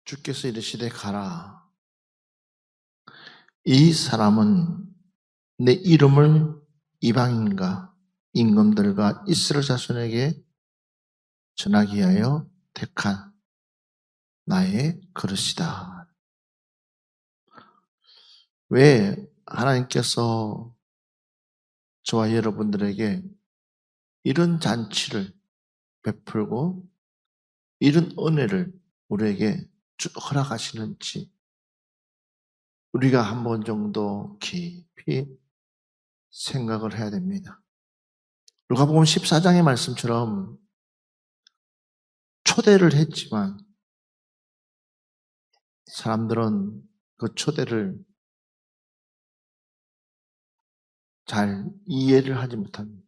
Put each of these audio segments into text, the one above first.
주께서 이르시되 가라. 이 사람은 내 이름을 이방인과 임금들과 이스라엘 자손에게 전하기 위하여 택한 나의 그릇이다. 왜 하나님께서 저와 여러분들에게 이런 잔치를 베풀고 이런 은혜를 우리에게 쭉 허락하시는지 우리가 한 번 정도 깊이 생각을 해야 됩니다. 누가복음 14장의 말씀처럼 초대를 했지만 사람들은 그 초대를 잘 이해를 하지 못합니다.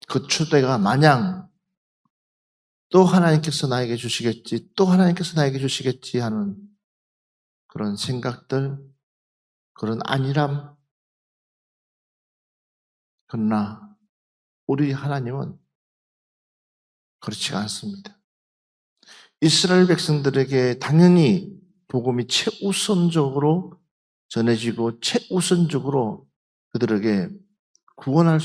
그 초대가 마냥 또 하나님께서 나에게 주시겠지, 또 하나님께서 나에게 주시겠지 하는 그런 생각들, 그런 안일함. 그러나 우리 하나님은 그렇지가 않습니다. 이스라엘 백성들에게 당연히 복음이 최우선적으로 전해지고 최우선적으로 그들에게 구원을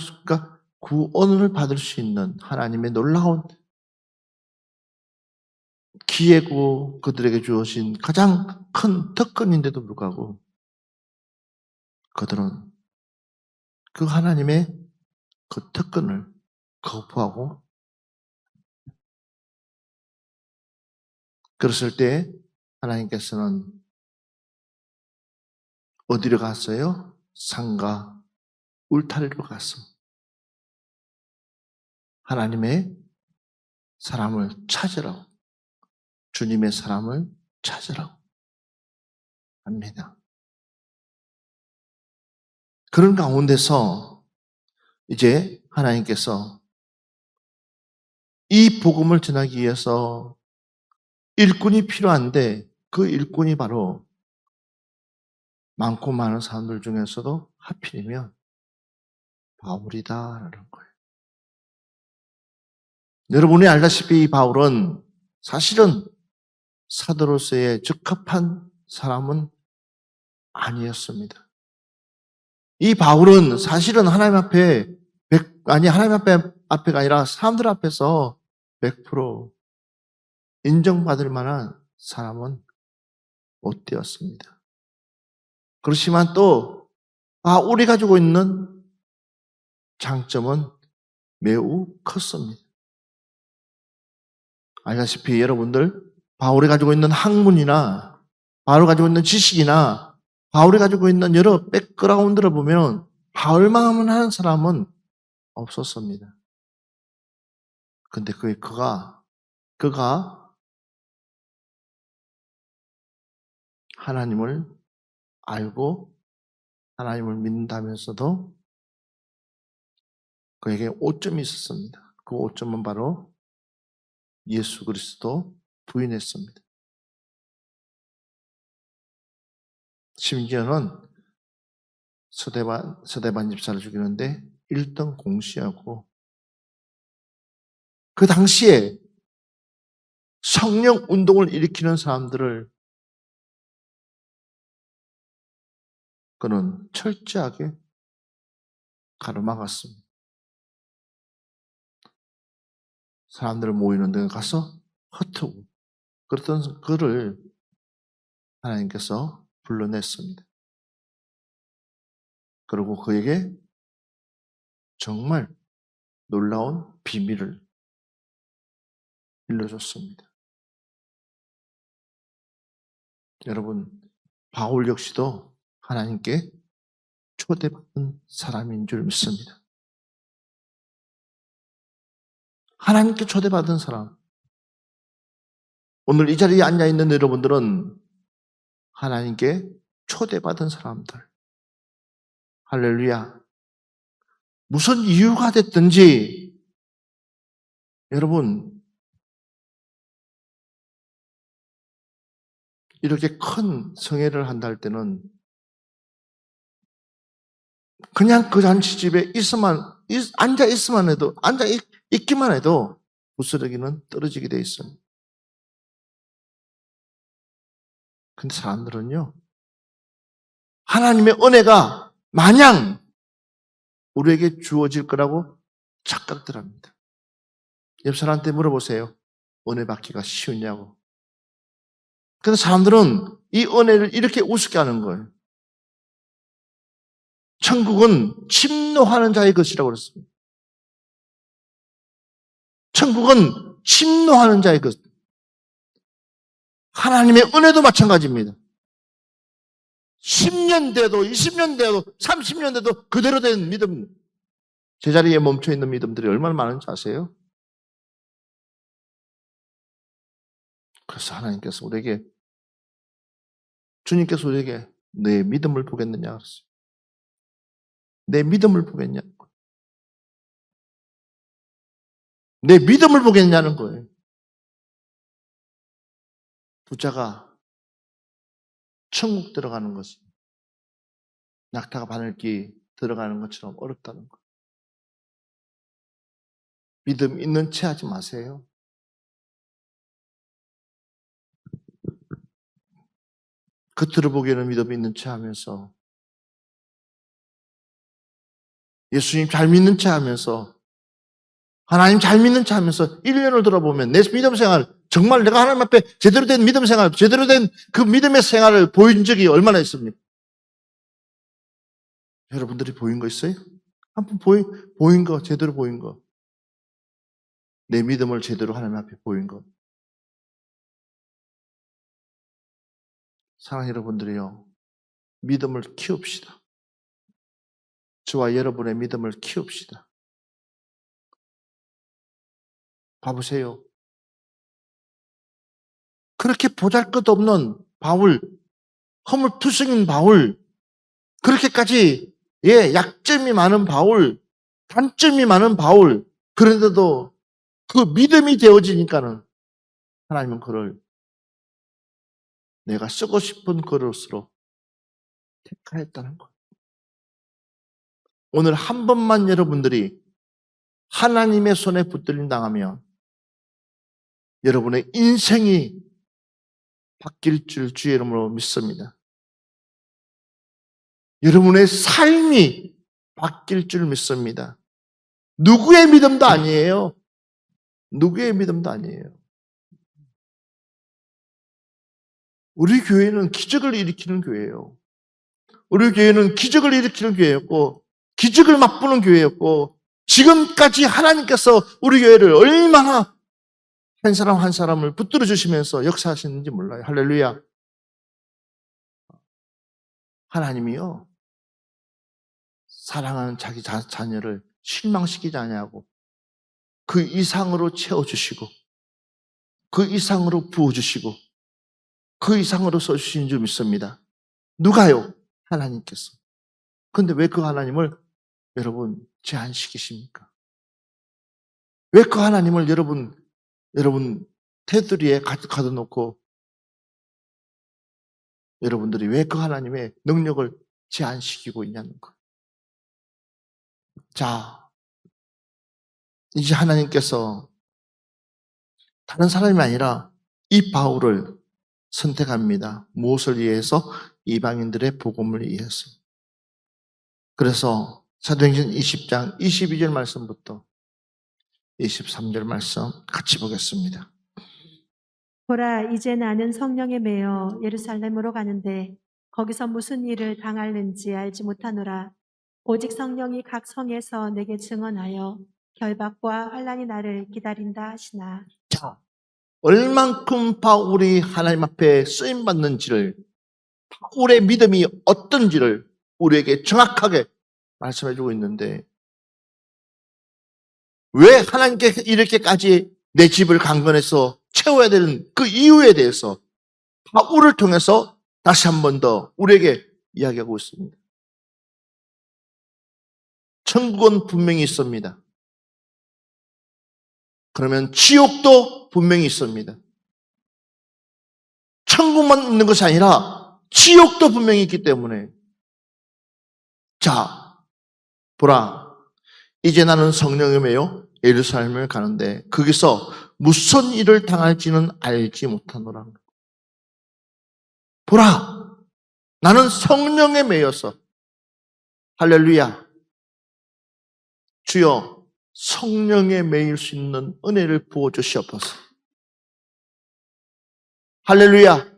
받을 수 있는 하나님의 놀라운 기회고 그들에게 주어진 가장 큰 특권인데도 불구하고 그들은 그 하나님의 그 특권을 거부하고 그랬을 때 하나님께서는 어디로 갔어요? 산과 울타리로 갔습니다. 하나님의 사람을 찾으라고, 주님의 사람을 찾으라고 합니다. 그런 가운데서 이제 하나님께서 이 복음을 전하기 위해서 일꾼이 필요한데 그 일꾼이 바로 많고 많은 사람들 중에서도 하필이면 바울이다라는 거예요. 여러분이 알다시피 이 바울은 사실은 사도로서의 적합한 사람은 아니었습니다. 이 바울은 사실은 하나님 앞에가 아니라 사람들 앞에서 100% 인정받을 만한 사람은 못 되었습니다. 그렇지만 또 바울이 가지고 있는 장점은 매우 컸습니다. 알다시피 여러분들 바울이 가지고 있는 학문이나 바울이 가지고 있는 지식이나 바울이 가지고 있는 여러 백그라운드를 보면 바울만한 하는 사람은 없었습니다. 근데 그가 하나님을 알고 하나님을 믿는다면서도 그에게 오점이 있었습니다. 그 오점은 바로 예수 그리스도 부인했습니다. 심지어는 서대반 집사를 죽이는데 1등 공시하고 그 당시에 성령 운동을 일으키는 사람들을 그는 철저하게 가로막았습니다. 사람들 모이는 데 가서 헛트고 그랬던 그를 하나님께서 불러냈습니다. 그리고 그에게 정말 놀라운 비밀을 일러줬습니다. 여러분, 바울 역시도 하나님께 초대받은 사람인 줄 믿습니다. 하나님께 초대받은 사람. 오늘 이 자리에 앉아있는 여러분들은 하나님께 초대받은 사람들. 할렐루야. 무슨 이유가 됐든지 여러분 이렇게 큰 성회를 한다 할 때는 그냥 그 잔치집에 앉아 있기만 해도 부스러기는 떨어지게 돼 있습니다. 근데 사람들은요, 하나님의 은혜가 마냥 우리에게 주어질 거라고 착각들 합니다. 옆 사람한테 물어보세요. 은혜 받기가 쉬우냐고. 근데 사람들은 이 은혜를 이렇게 우습게 하는 거예요. 천국은 침노하는 자의 것이라고 그랬습니다. 천국은 침노하는 자의 것. 하나님의 은혜도 마찬가지입니다. 10년 돼도 20년 돼도 30년 돼도 그대로 된 믿음, 제자리에 멈춰있는 믿음들이 얼마나 많은지 아세요? 그래서 하나님께서 우리에게, 주님께서 우리에게 내 믿음을 보겠느냐 그랬어요. 내 믿음을 보겠냐, 내 믿음을 보겠냐는 거예요. 부자가 천국 들어가는 것은 낙타가 바늘기 들어가는 것처럼 어렵다는 거예요. 믿음 있는 채 하지 마세요. 겉으로 보기에는 믿음 있는 채 하면서, 예수님 잘 믿는 채 하면서, 하나님 잘 믿는 채 하면서 1년을 돌아보면 내 믿음 생활, 정말 내가 하나님 앞에 제대로 된 믿음 생활, 제대로 된 그 믿음의 생활을 보인 적이 얼마나 있습니까? 여러분들이 보인 거 있어요? 한번 보인 거, 제대로 보인 거. 내 믿음을 제대로 하나님 앞에 보인 거. 사랑하는 여러분들이요, 믿음을 키웁시다. 저와 여러분의 믿음을 키웁시다. 봐보세요. 그렇게 보잘것없는 바울, 허물투성인 바울, 그렇게까지 약점이 많은 바울, 단점이 많은 바울, 그런데도 그 믿음이 되어지니까는 하나님은 그를 내가 쓰고 싶은 그릇으로 택하였다는 거예요. 오늘 한 번만 여러분들이 하나님의 손에 붙들림 당하면 여러분의 인생이 바뀔 줄 주의 이름으로 믿습니다. 여러분의 삶이 바뀔 줄 믿습니다. 누구의 믿음도 아니에요. 누구의 믿음도 아니에요. 우리 교회는 기적을 일으키는 교회예요. 우리 교회는 기적을 일으키는 교회였고, 기적을 맛보는 교회였고, 지금까지 하나님께서 우리 교회를 얼마나 한 사람 한 사람을 붙들어 주시면서 역사하시는지 몰라요. 할렐루야. 하나님이요, 사랑하는 자기 자녀를 실망시키지 않냐고 그 이상으로 채워주시고, 그 이상으로 부어주시고, 그 이상으로 써주신 줄 믿습니다. 누가요? 하나님께서. 근데 왜 그 하나님을 여러분 제한시키십니까? 왜 그 하나님을 여러분 테두리에 가둬놓고 여러분들이 왜 그 하나님의 능력을 제한시키고 있냐는 거예요. 자, 이제 하나님께서 다른 사람이 아니라 이 바울을 선택합니다. 무엇을 위해서? 이방인들의 복음을 위해서. 그래서 사도행전 20장 22절 말씀부터 23절 말씀 같이 보겠습니다. 보라, 이제 나는 성령에 매여 예루살렘으로 가는데 거기서 무슨 일을 당할는지 알지 못하노라. 오직 성령이 각 성에서 내게 증언하여 결박과 환난이 나를 기다린다 하시나. 자, 얼만큼 바울이 하나님 앞에 쓰임받는지를, 바울의 믿음이 어떤지를 우리에게 정확하게 말씀해주고 있는데, 왜 하나님께 이렇게까지 내 집을 강건해서 채워야 되는 그 이유에 대해서 바울을 통해서 다시 한 번 더 우리에게 이야기하고 있습니다. 천국은 분명히 있습니다. 그러면 지옥도 분명히 있습니다. 천국만 있는 것이 아니라 지옥도 분명히 있기 때문에, 자, 보라, 이제 나는 성령에 매여 예루살렘을 가는데 거기서 무슨 일을 당할지는 알지 못하노라. 보라, 나는 성령에 매여서 할렐루야. 주여 성령에 매일 수 있는 은혜를 부어주시옵소서. 할렐루야.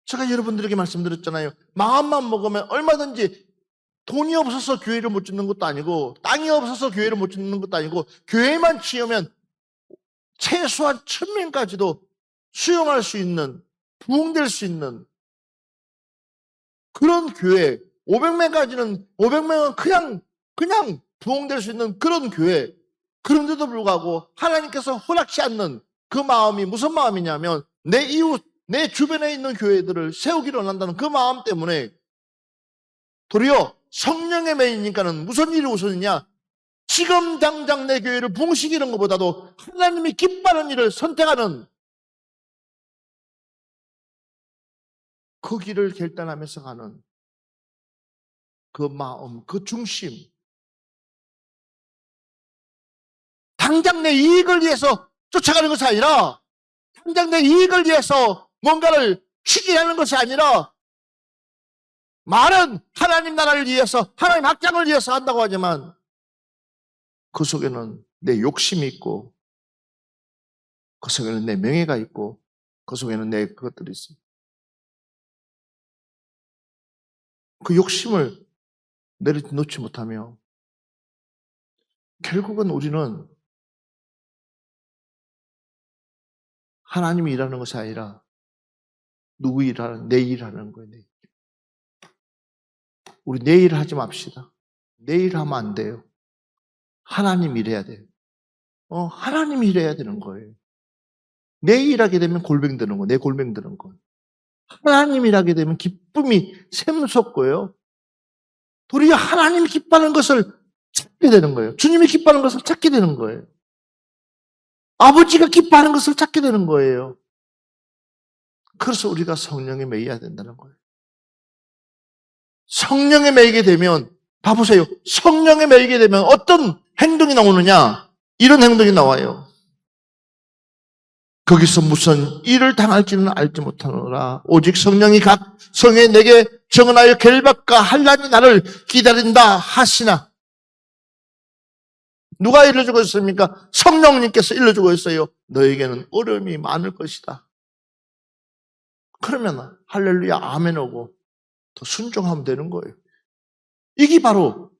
제가 여러분들에게 말씀드렸잖아요. 마음만 먹으면 얼마든지 돈이 없어서 교회를 못 짓는 것도 아니고 땅이 없어서 교회를 못 짓는 것도 아니고 교회만 지으면 최소한 1000명까지도 수용할 수 있는, 부흥될 수 있는 그런 교회, 500명은 그냥 부흥될 수 있는 그런 교회. 그런데도 불구하고 하나님께서 허락치 않는 그 마음이 무슨 마음이냐면 내 이웃, 내 주변에 있는 교회들을 세우기를 원한다는 그 마음 때문에 도리어 성령에 매이니까는 무슨 일이 우선이냐? 지금 당장 내 교회를 부흥시키는 것보다도 하나님이 기뻐하는 일을 선택하는 그 길을 결단하면서 가는 그 마음, 그 중심. 당장 내 이익을 위해서 쫓아가는 것이 아니라 당장 내 이익을 위해서 뭔가를 추진하는 것이 아니라 말은 하나님 나라를 위해서, 하나님 확장을 위해서 한다고 하지만 그 속에는 내 욕심이 있고 그 속에는 내 명예가 있고 그 속에는 내 그것들이 있어요. 그 욕심을 내려놓지 못하며 결국은 우리는 하나님이 일하는 것이 아니라 누구 일하는, 내 일하는 거예요. 내 일. 우리 내 일 하지 맙시다. 내 일 하면 안 돼요. 하나님 일해야 돼요. 하나님 일해야 되는 거예요. 내 일하게 되면 골병 드는 거예요. 내 골병 드는 거예요. 하나님 일하게 되면 기쁨이 샘솟고요. 도리어 하나님이 기뻐하는 것을 찾게 되는 거예요. 주님이 기뻐하는 것을 찾게 되는 거예요. 아버지가 기뻐하는 것을 찾게 되는 거예요. 그래서 우리가 성령에 매여야 된다는 거예요. 성령에 매이게 되면, 봐보세요. 성령에 매이게 되면 어떤 행동이 나오느냐? 이런 행동이 나와요. 거기서 무슨 일을 당할지는 알지 못하노라. 오직 성령이 각 성에 내게 정언하여 결박과 환난이 나를 기다린다 하시나. 누가 일러주고 있습니까? 성령님께서 일러주고 있어요. 너에게는 어려움이 많을 것이다. 그러면 할렐루야 아멘 하고 더 순종하면 되는 거예요. 이게 바로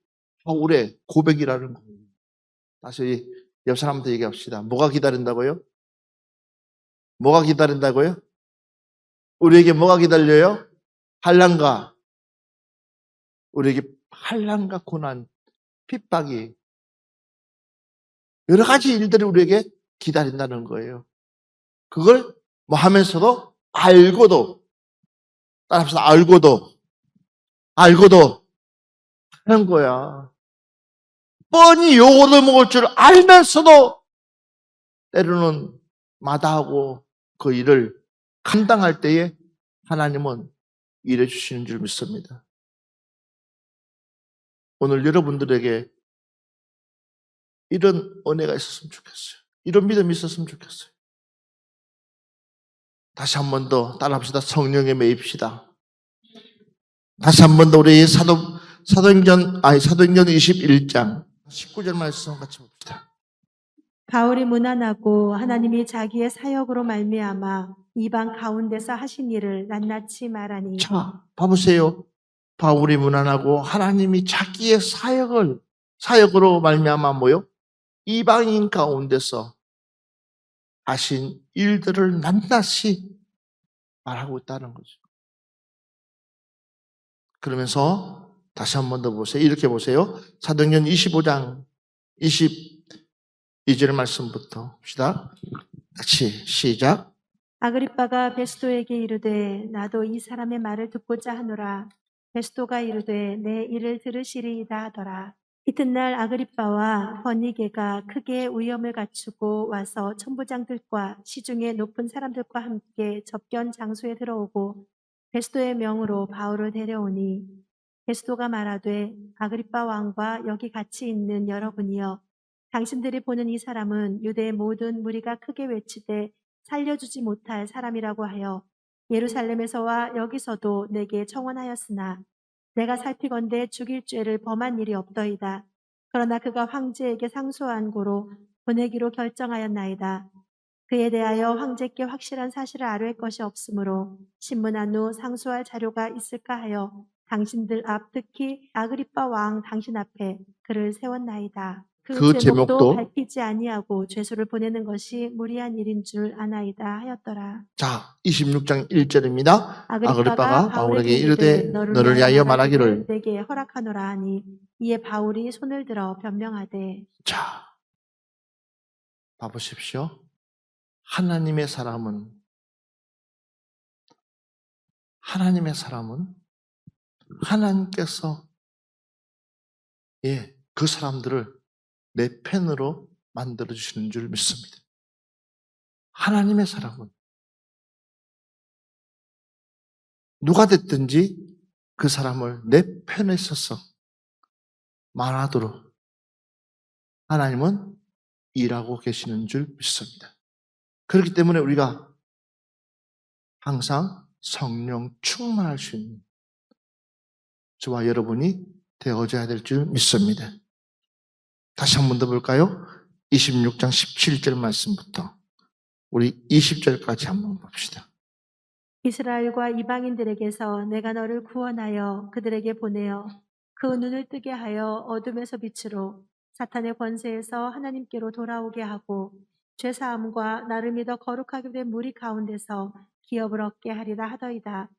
바울의 고백이라는 거예요. 다시 옆 사람한테 얘기합시다. 뭐가 기다린다고요? 뭐가 기다린다고요? 우리에게 뭐가 기다려요? 환난과 우리에게 환난과 고난, 핍박이 여러 가지 일들이 우리에게 기다린다는 거예요. 그걸 뭐 하면서도 알고도 따라합시다. 알고도 하는 거야. 뻔히 욕을 먹을 줄 알면서도 때로는 마다하고 그 일을 감당할 때에 하나님은 일해 주시는 줄 믿습니다. 오늘 여러분들에게 이런 은혜가 있었으면 좋겠어요. 이런 믿음이 있었으면 좋겠어요. 다시 한 번 더 따라합시다. 성령에 매입시다. 다시 한 번 더 우리 사도행전 21장 19절 말씀 같이 봅시다. 바울이 무난하고 하나님이 자기의 사역으로 말미암아 이방 가운데서 하신 일을 낱낱이 말하니. 자, 봐보세요. 바울이 무난하고 하나님이 자기의 사역으로 말미암아 뭐요? 이방인 가운데서 하신 일들을 낱낱이 말하고 있다는 거죠. 그러면서 다시 한 번 더 보세요. 이렇게 보세요. 사도행전 25장 22절 말씀부터 봅시다. 같이 시작. 아그리빠가 베스도에게 이르되 나도 이 사람의 말을 듣고자 하노라. 베스도가 이르되 내 일을 들으시리이다 하더라. 이튿날 아그리빠와 버니게가 크게 위엄을 갖추고 와서 천부장들과 시중의 높은 사람들과 함께 접견 장소에 들어오고 베스도의 명으로 바울을 데려오니 베스도가 말하되 아그리빠 왕과 여기 같이 있는 여러분이여 당신들이 보는 이 사람은 유대의 모든 무리가 크게 외치되 살려주지 못할 사람이라고 하여 예루살렘에서와 여기서도 내게 청원하였으나 내가 살피건대 죽일 죄를 범한 일이 없더이다. 그러나 그가 황제에게 상소한 고로 보내기로 결정하였나이다. 그에 대하여 황제께 확실한 사실을 아뢰할 것이 없으므로 신문한 후 상소할 자료가 있을까 하여 당신들 앞, 특히 아그리빠 왕 당신 앞에 그를 세웠나이다. 그 그 제목도 제목도 밝히지 아니하고 죄수를 보내는 것이 무리한 일인 줄 아나이다 하였더라. 자, 26장 1절입니다. 아그리빠가 바울에게 이르되 너를 너를 위하여 말하기를. 내게 허락하노라 하니 이에 바울이 손을 들어 변명하되. 자, 봐보십시오. 하나님의 사람은 하나님께서 그 사람들을 내 편으로 만들어주시는 줄 믿습니다. 하나님의 사람은 누가 됐든지 그 사람을 내 편에 서서 말하도록 하나님은 일하고 계시는 줄 믿습니다. 그렇기 때문에 우리가 항상 성령 충만할 수 있는 저와 여러분이 되어져야 될 줄 믿습니다. 다시 한 번 더 볼까요? 26장 17절 말씀부터 우리 20절까지 한번 봅시다. 이스라엘과 이방인들에게서 내가 너를 구원하여 그들에게 보내어 그 눈을 뜨게 하여 어둠에서 빛으로 사탄의 권세에서 하나님께로 돌아오게 하고 죄사함과 나를 믿어 거룩하게 된 무리 가운데서 기업을 얻게 하리라 하더이다.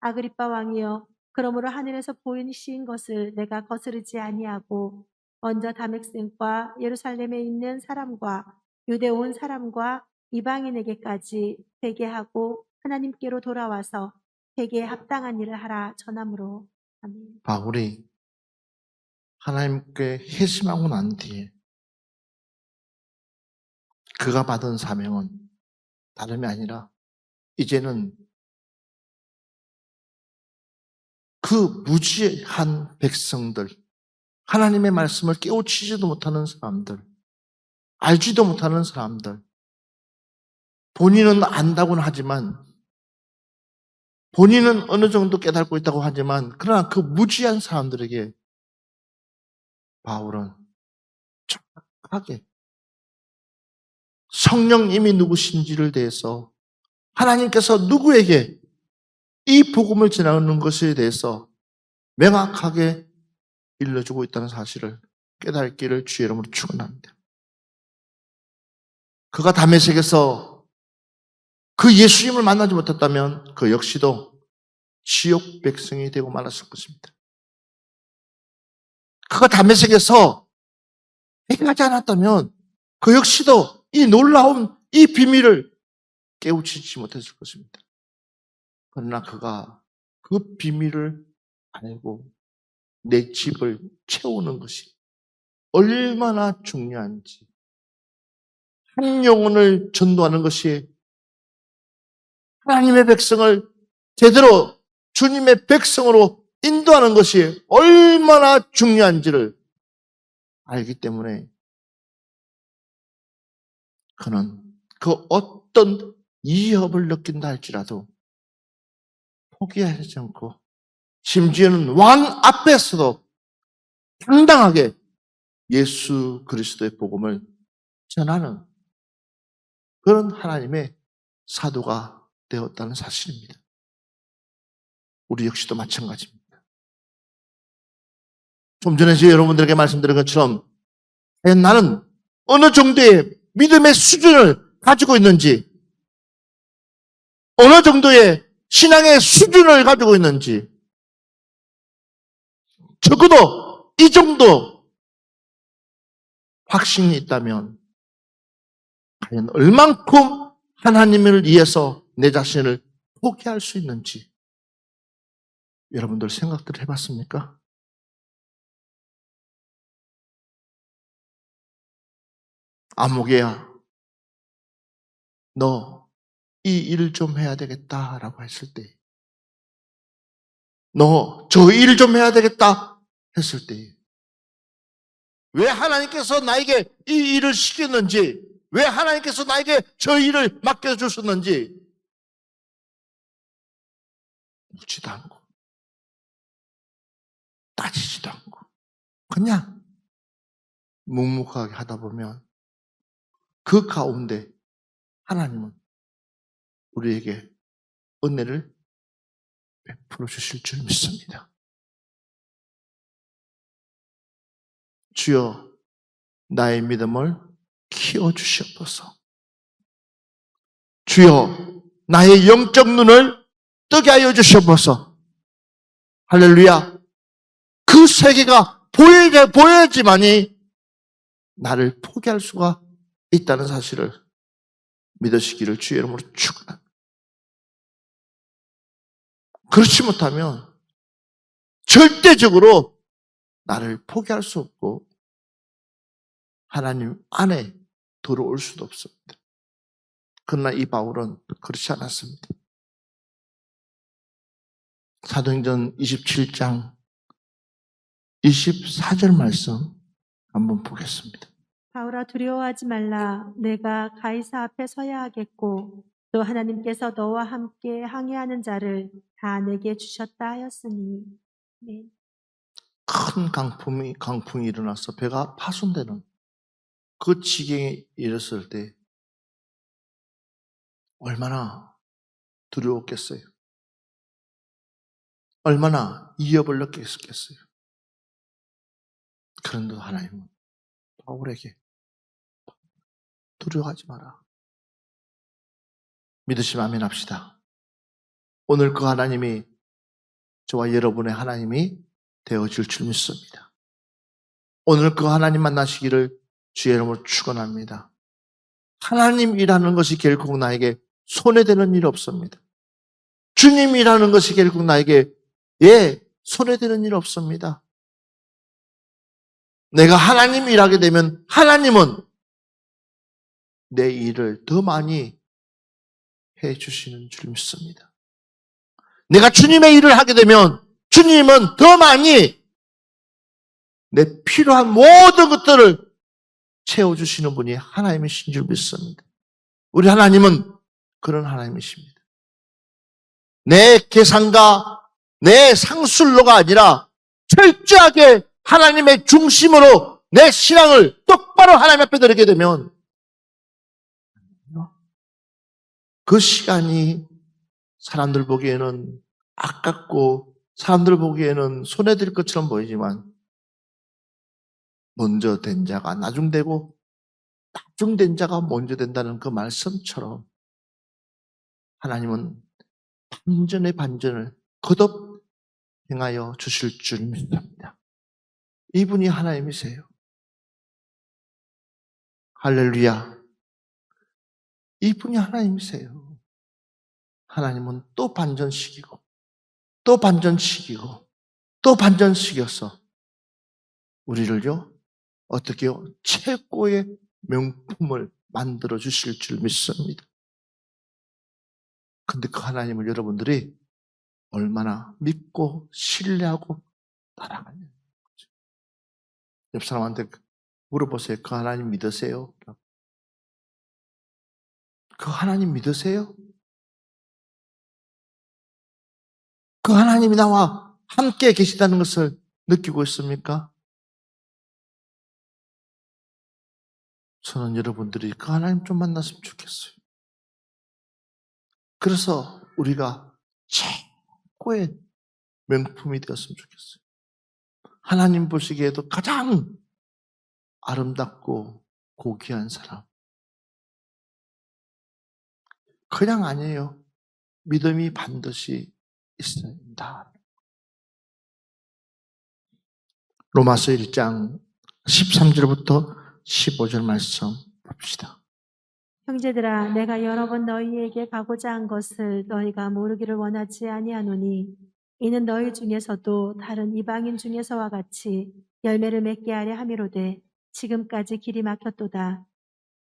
아그리빠 왕이여, 그러므로 하늘에서 보이신 것을 내가 거스르지 아니하고 먼저 다메섹과 예루살렘에 있는 사람과 유대 온 사람과 이방인에게까지 회개하고 하나님께로 돌아와서 회개에 합당한 일을 하라 전함으로. 아멘. 바울이 하나님께 회심하고 난 뒤에 그가 받은 사명은 다름이 아니라 이제는 그 무지한 백성들, 하나님의 말씀을 깨우치지도 못하는 사람들, 알지도 못하는 사람들, 본인은 안다고는 하지만, 본인은 어느 정도 깨닫고 있다고 하지만, 그러나 그 무지한 사람들에게 바울은 정확하게 성령님이 누구신지를 대해서 하나님께서 누구에게 이 복음을 전하는 것에 대해서 명확하게 일러주고 있다는 사실을 깨닫기를 주의 이름으로 축원합니다. 그가 다메섹에서 그 예수님을 만나지 못했다면 그 역시도 지옥 백성이 되고 말았을 것입니다. 그가 다메섹에서 회개하지 않았다면 그 역시도 이 놀라운 이 비밀을 깨우치지 못했을 것입니다. 그러나 그가 그 비밀을 알고 내 집을 채우는 것이 얼마나 중요한지, 한 영혼을 전도하는 것이 하나님의 백성을 제대로 주님의 백성으로 인도하는 것이 얼마나 중요한지를 알기 때문에 그는 그 어떤 위협을 느낀다 할지라도 포기하지 않고 심지어는 왕 앞에서도 당당하게 예수 그리스도의 복음을 전하는 그런 하나님의 사도가 되었다는 사실입니다. 우리 역시도 마찬가지입니다. 좀 전에 제가 여러분들에게 말씀드린 것처럼 나는 어느 정도의 믿음의 수준을 가지고 있는지, 어느 정도의 신앙의 수준을 가지고 있는지, 적어도 이 정도 확신이 있다면 과연 얼만큼 하나님을 위해서 내 자신을 포기할 수 있는지 여러분들 생각들 해봤습니까? 아무개야, 너 이 일 좀 해야 되겠다라고 했을 때, 너 저 일 좀 해야 되겠다 했을 때, 왜 하나님께서 나에게 이 일을 시켰는지 왜 하나님께서 나에게 저 일을 맡겨주셨는지 묻지도 않고 따지지도 않고 그냥 묵묵하게 하다 보면 그 가운데 하나님은 우리에게 은혜를 베풀어 주실 줄 믿습니다. 주여 나의 믿음을 키워주시옵소서. 주여 나의 영적 눈을 뜨게 하여 주시옵소서. 할렐루야. 그 세계가 보여야지만이 나를 포기할 수가 있다는 사실을 믿으시기를 주의 이름으로 축원합니다. 그렇지 못하면 절대적으로 나를 포기할 수 없고 하나님 안에 들어올 수도 없습니다. 그러나 이 바울은 그렇지 않았습니다. 사도행전 27장 24절 말씀 한번 보겠습니다. 바울아 두려워하지 말라. 내가 가이사 앞에 서야 하겠고 또 하나님께서 너와 함께 항해하는 자를 다 내게 주셨다 하였으니. 네. 큰 강풍이 일어나서 배가 파손되는 그 지경에 이르렀을 때 얼마나 두려웠겠어요. 얼마나 위협을 느꼈겠어요. 그런데 하나님은 바울에게 두려워하지 마라. 믿으시면 아멘 합시다. 오늘 그 하나님이 저와 여러분의 하나님이 되어질 줄 믿습니다. 오늘 그 하나님 만나시기를 주의 이름으로 축원합니다. 하나님이라는 것이 결국 나에게 손해되는 일 없습니다. 주님이라는 것이 결국 나에게 손해되는 일 없습니다. 내가 하나님 일하게 되면 하나님은 내 일을 더 많이 해주시는 줄 믿습니다. 내가 주님의 일을 하게 되면 주님은 더 많이 내 필요한 모든 것들을 채워주시는 분이 하나님이신 줄 믿습니다. 우리 하나님은 그런 하나님이십니다. 내 계산과 내 상술로가 아니라 철저하게 하나님의 중심으로 내 신앙을 똑바로 하나님 앞에 드리게 되면 그 시간이 사람들 보기에는 아깝고 사람들 보기에는 손해될 것처럼 보이지만 먼저 된 자가 나중되고 나중된 자가 먼저 된다는 그 말씀처럼 하나님은 반전의 반전을 거듭 행하여 주실 줄 믿습니다. 이분이 하나님이세요. 할렐루야. 이분이 하나님이세요. 하나님은 또 반전시키고 또 반전시키고 또 반전시켜서 우리를요 어떻게요? 최고의 명품을 만들어 주실 줄 믿습니다. 근데 그 하나님을 여러분들이 얼마나 믿고 신뢰하고 따라가냐. 옆 사람한테 물어보세요. 그 하나님 믿으세요? 그 하나님 믿으세요? 그 하나님이 나와 함께 계시다는 것을 느끼고 있습니까? 저는 여러분들이 그 하나님 좀 만났으면 좋겠어요. 그래서 우리가 최고의 명품이 되었으면 좋겠어요. 하나님 보시기에도 가장 아름답고 고귀한 사람. 그냥 아니에요. 믿음이 반드시 있어야 한다. 로마서 1장 13절부터 15절 말씀 봅시다. 형제들아 내가 여러 번 너희에게 가고자 한 것을 너희가 모르기를 원하지 아니하노니 이는 너희 중에서도 다른 이방인 중에서와 같이 열매를 맺게 하려 함이로되 지금까지 길이 막혔도다.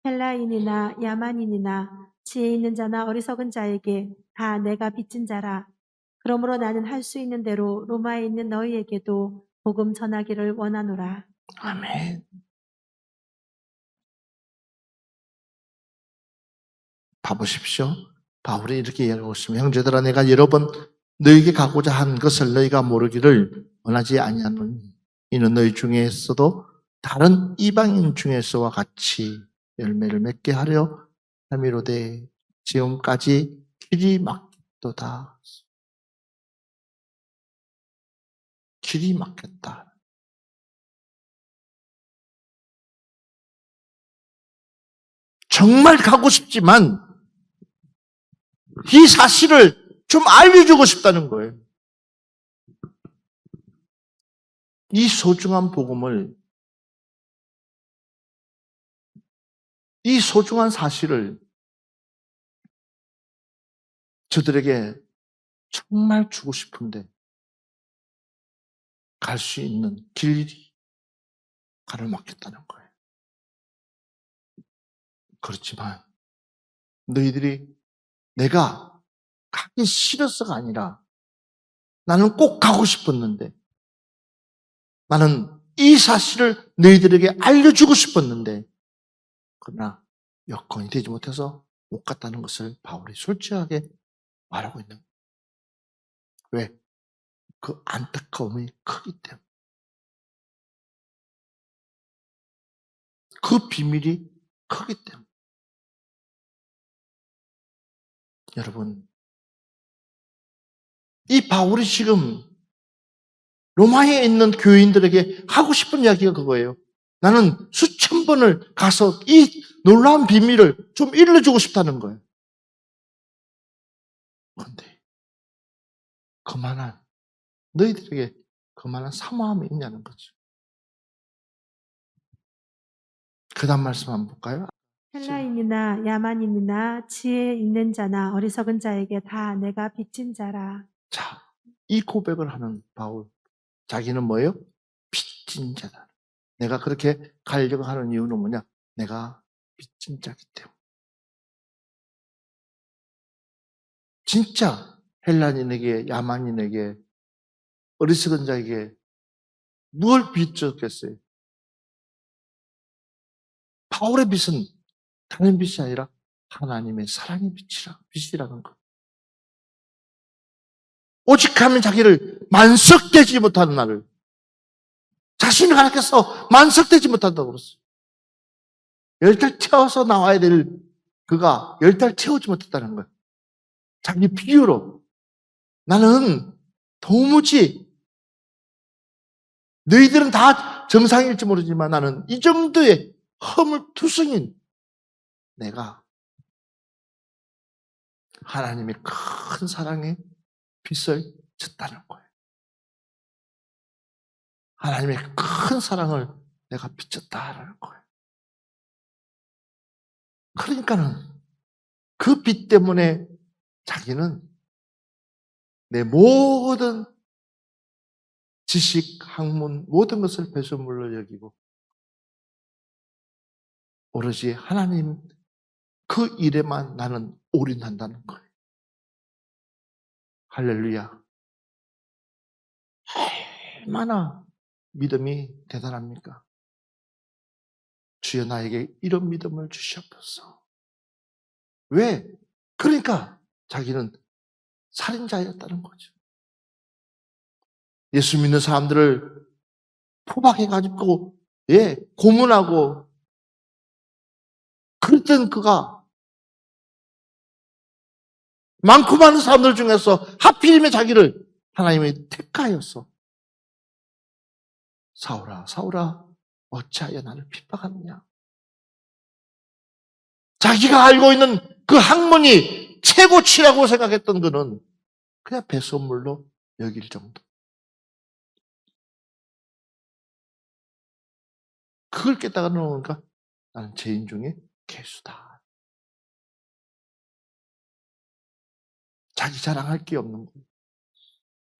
헬라인이나 야만인이나 지혜 있는 자나 어리석은 자에게 다 내가 빚진 자라. 그러므로 나는 할 수 있는 대로 로마에 있는 너희에게도 복음 전하기를 원하노라. 아멘. 가보십시오. 바울이 이렇게 이야기하고 있습니다. 형제들아, 내가 여러 번 너희에게 가고자 한 것을 너희가 모르기를 원하지 아니하노니 이는 너희 중에서도 다른 이방인 중에서와 같이 열매를 맺게 하려 함이로되 지금까지 길이 막혔도다. 길이 막혔다. 정말 가고 싶지만 이 사실을 좀 알려주고 싶다는 거예요. 이 소중한 복음을, 이 소중한 사실을 저들에게 정말 주고 싶은데 갈 수 있는 길이 가로막혔다는 거예요. 그렇지만 너희들이 내가 가기 싫어서가 아니라 나는 꼭 가고 싶었는데, 나는 이 사실을 너희들에게 알려주고 싶었는데 그러나 여건이 되지 못해서 못 갔다는 것을 바울이 솔직하게 말하고 있는 거예요. 왜? 그 안타까움이 크기 때문에. 그 비밀이 크기 때문에. 여러분, 이 바울이 지금 로마에 있는 교인들에게 하고 싶은 이야기가 그거예요. 나는 수천 번을 가서 이 놀라운 비밀을 좀 일러주고 싶다는 거예요. 그런데 그만한, 너희들에게 그만한 사모함이 있냐는 거죠. 그 다음 말씀 한번 볼까요? 헬라인이나 야만인이나 지혜 있는 자나 어리석은 자에게 다 내가 빚진 자라. 자, 이 고백을 하는 바울. 자기는 뭐예요? 빚진 자다. 내가 그렇게 가려고 하는 이유는 뭐냐? 내가 빚진 자기 때문에. 진짜 헬라인에게, 야만인에게, 어리석은 자에게 뭘 빚졌겠어요? 바울의 빚은 다른 빚이 아니라 하나님의 사랑의 빚이라는 것. 오직 하면 자기를 만석되지 못하는 나를, 자신을 가르쳐서 만석되지 못한다고 그랬어요. 10달 채워서 나와야 될 그가 10달 채우지 못했다는 거예요. 자기 비유로. 나는 도무지, 너희들은 다 정상일지 모르지만 나는 이 정도의 허물투성인 내가 하나님의 큰 사랑에 빚을 졌다는 거예요. 하나님의 큰 사랑을 내가 빚졌다라는 거예요. 그러니까는 그 빚 때문에 자기는 내 모든 지식, 학문, 모든 것을 배설물로 여기고 오로지 하나님 그 일에만 나는 올인한다는 거예요. 할렐루야. 얼마나 믿음이 대단합니까? 주여 나에게 이런 믿음을 주시옵소서. 왜? 그러니까 자기는 살인자였다는 거죠. 예수 믿는 사람들을 포박해가지고, 고문하고, 그랬던 그가 많고 많은 사람들 중에서 하필이면 자기를 하나님이 택하였어. 사울아, 사울아, 어찌하여 나를 핍박하느냐? 자기가 알고 있는 그 학문이 최고치라고 생각했던 그는 그냥 배설물로 여길 정도. 그걸 깨달아 놓으니까 나는 죄인 중에 괴수다. 자기 자랑할 게 없는 거예요.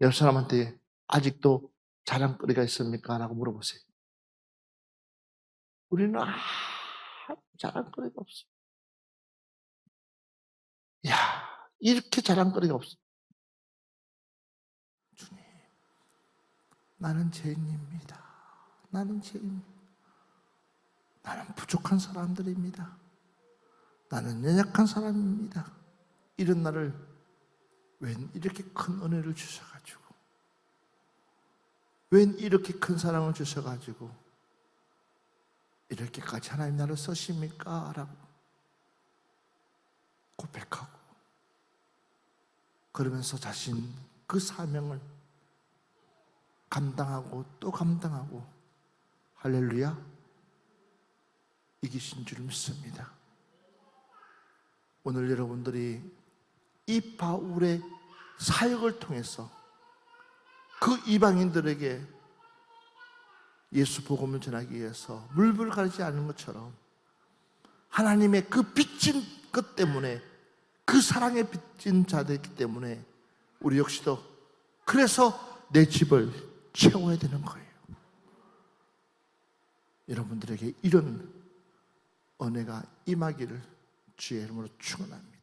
옆 사람한테 아직도 자랑거리가 있습니까? 라고 물어보세요. 우리는 자랑거리가 없어. 야, 이렇게 자랑거리가 없어. 주님, 나는 죄인입니다. 나는 죄인. 나는 부족한 사람들입니다. 나는 연약한 사람입니다. 이런 나를 웬 이렇게 큰 은혜를 주셔가지고, 웬 이렇게 큰 사랑을 주셔가지고 이렇게까지 하나님 나를 쓰십니까? 라고 고백하고, 그러면서 자신 그 사명을 감당하고 또 감당하고, 할렐루야, 이기신 줄 믿습니다. 오늘 여러분들이 이 바울의 사역을 통해서 그 이방인들에게 예수 복음을 전하기 위해서 물불 가리지 않은 것처럼, 하나님의 그 빚진 것 때문에, 그 사랑에 빚진 자들이기 때문에 우리 역시도 그래서 내 집을 채워야 되는 거예요. 여러분들에게 이런 은혜가 임하기를 주의 이름으로 축원합니다.